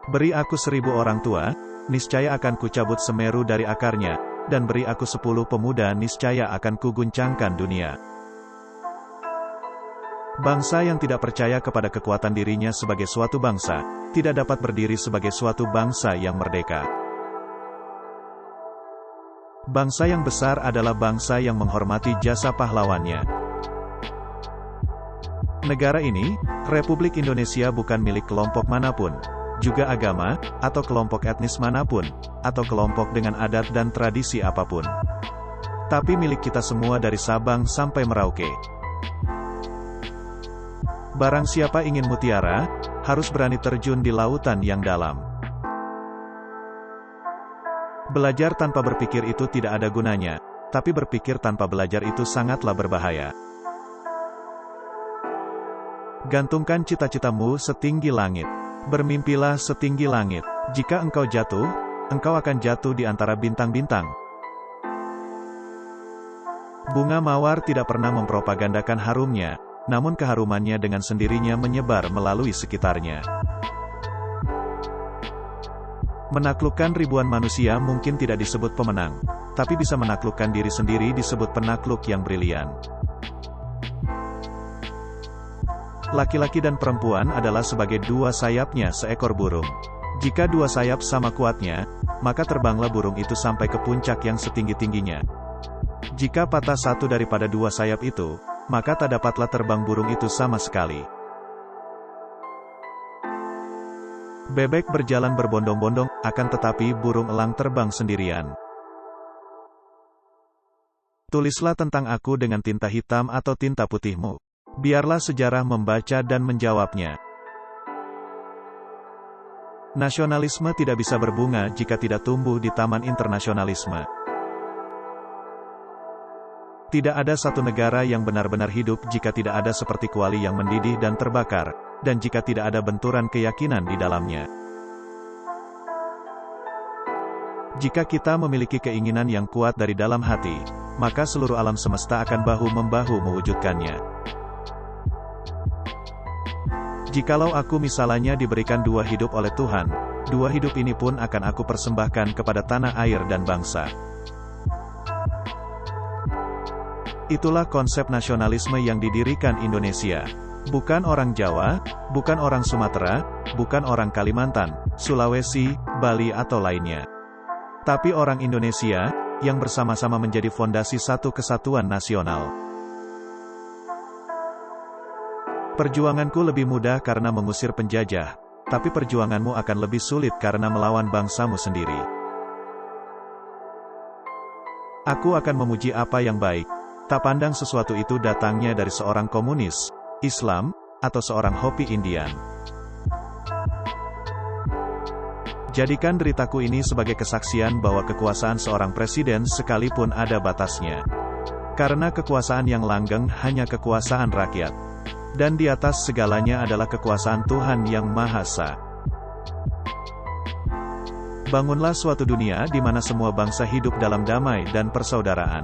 Beri aku 1.000 orang tua, niscaya akan kucabut Semeru dari akarnya, dan beri aku 10 pemuda niscaya akan kuguncangkan dunia. Bangsa yang tidak percaya kepada kekuatan dirinya sebagai suatu bangsa, tidak dapat berdiri sebagai suatu bangsa yang merdeka. Bangsa yang besar adalah bangsa yang menghormati jasa pahlawannya. Negara ini, Republik Indonesia bukan milik kelompok manapun, juga agama, atau kelompok etnis manapun, atau kelompok dengan adat dan tradisi apapun. Tapi milik kita semua dari Sabang sampai Merauke. Barang siapa ingin mutiara, harus berani terjun di lautan yang dalam. Belajar tanpa berpikir itu tidak ada gunanya, tapi berpikir tanpa belajar itu sangatlah berbahaya. Gantungkan cita-citamu setinggi langit. Bermimpilah setinggi langit. Jika engkau jatuh, engkau akan jatuh di antara bintang-bintang. Bunga mawar tidak pernah mempropagandakan harumnya, namun keharumannya dengan sendirinya menyebar melalui sekitarnya. Menaklukkan ribuan manusia mungkin tidak disebut pemenang, tapi bisa menaklukkan diri sendiri disebut penakluk yang brilian. Laki-laki dan perempuan adalah sebagai dua sayapnya seekor burung. Jika dua sayap sama kuatnya, maka terbanglah burung itu sampai ke puncak yang setinggi-tingginya. Jika patah satu daripada dua sayap itu, maka tak dapatlah terbang burung itu sama sekali. Bebek berjalan berbondong-bondong, akan tetapi burung elang terbang sendirian. Tulislah tentang aku dengan tinta hitam atau tinta putihmu. Biarlah sejarah membaca dan menjawabnya. Nasionalisme tidak bisa berbunga jika tidak tumbuh di taman internasionalisme. Tidak ada satu negara yang benar-benar hidup jika tidak ada seperti kuali yang mendidih dan terbakar, dan jika tidak ada benturan keyakinan di dalamnya. Jika kita memiliki keinginan yang kuat dari dalam hati, maka seluruh alam semesta akan bahu-membahu mewujudkannya. Jikalau aku misalnya diberikan dua hidup oleh Tuhan, dua hidup ini pun akan aku persembahkan kepada tanah air dan bangsa. Itulah konsep nasionalisme yang didirikan Indonesia. Bukan orang Jawa, bukan orang Sumatera, bukan orang Kalimantan, Sulawesi, Bali atau lainnya. Tapi orang Indonesia, yang bersama-sama menjadi fondasi satu kesatuan nasional. Perjuanganku lebih mudah karena mengusir penjajah, tapi perjuanganmu akan lebih sulit karena melawan bangsamu sendiri. Aku akan memuji apa yang baik, tak pandang sesuatu itu datangnya dari seorang komunis, Islam, atau seorang Hopi Indian. Jadikan deritaku ini sebagai kesaksian bahwa kekuasaan seorang presiden sekalipun ada batasnya. Karena kekuasaan yang langgeng hanya kekuasaan rakyat. Dan di atas segalanya adalah kekuasaan Tuhan yang Maha Esa. Bangunlah suatu dunia di mana semua bangsa hidup dalam damai dan persaudaraan.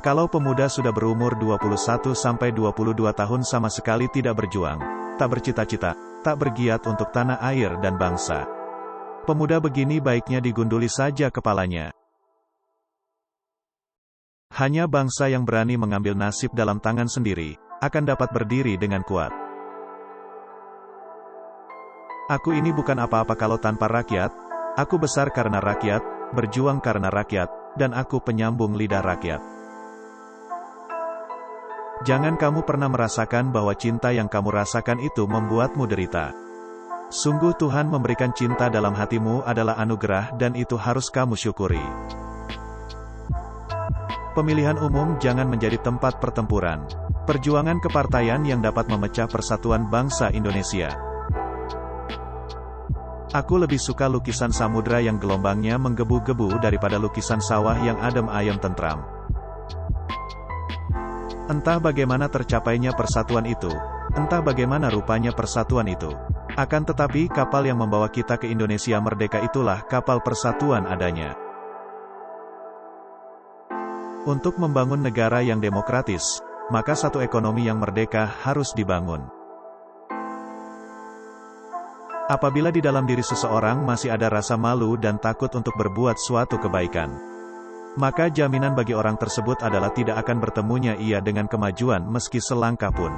Kalau pemuda sudah berumur 21 sampai 22 tahun sama sekali tidak berjuang, tak bercita-cita, tak bergiat untuk tanah air dan bangsa. Pemuda begini baiknya digunduli saja kepalanya. Hanya bangsa yang berani mengambil nasib dalam tangan sendiri, akan dapat berdiri dengan kuat. Aku ini bukan apa-apa kalau tanpa rakyat, aku besar karena rakyat, berjuang karena rakyat, dan aku penyambung lidah rakyat. Jangan kamu pernah merasakan bahwa cinta yang kamu rasakan itu membuatmu derita. Sungguh Tuhan memberikan cinta dalam hatimu adalah anugerah dan itu harus kamu syukuri. Pemilihan umum jangan menjadi tempat pertempuran. Perjuangan kepartaian yang dapat memecah persatuan bangsa Indonesia. Aku lebih suka lukisan samudra yang gelombangnya menggebu-gebu daripada lukisan sawah yang adem ayem tentram. Entah bagaimana tercapainya persatuan itu, entah bagaimana rupanya persatuan itu. Akan tetapi kapal yang membawa kita ke Indonesia merdeka itulah kapal persatuan adanya. Untuk membangun negara yang demokratis, maka satu ekonomi yang merdeka harus dibangun. Apabila di dalam diri seseorang masih ada rasa malu dan takut untuk berbuat suatu kebaikan, maka jaminan bagi orang tersebut adalah tidak akan bertemunya ia dengan kemajuan meski selangkah pun.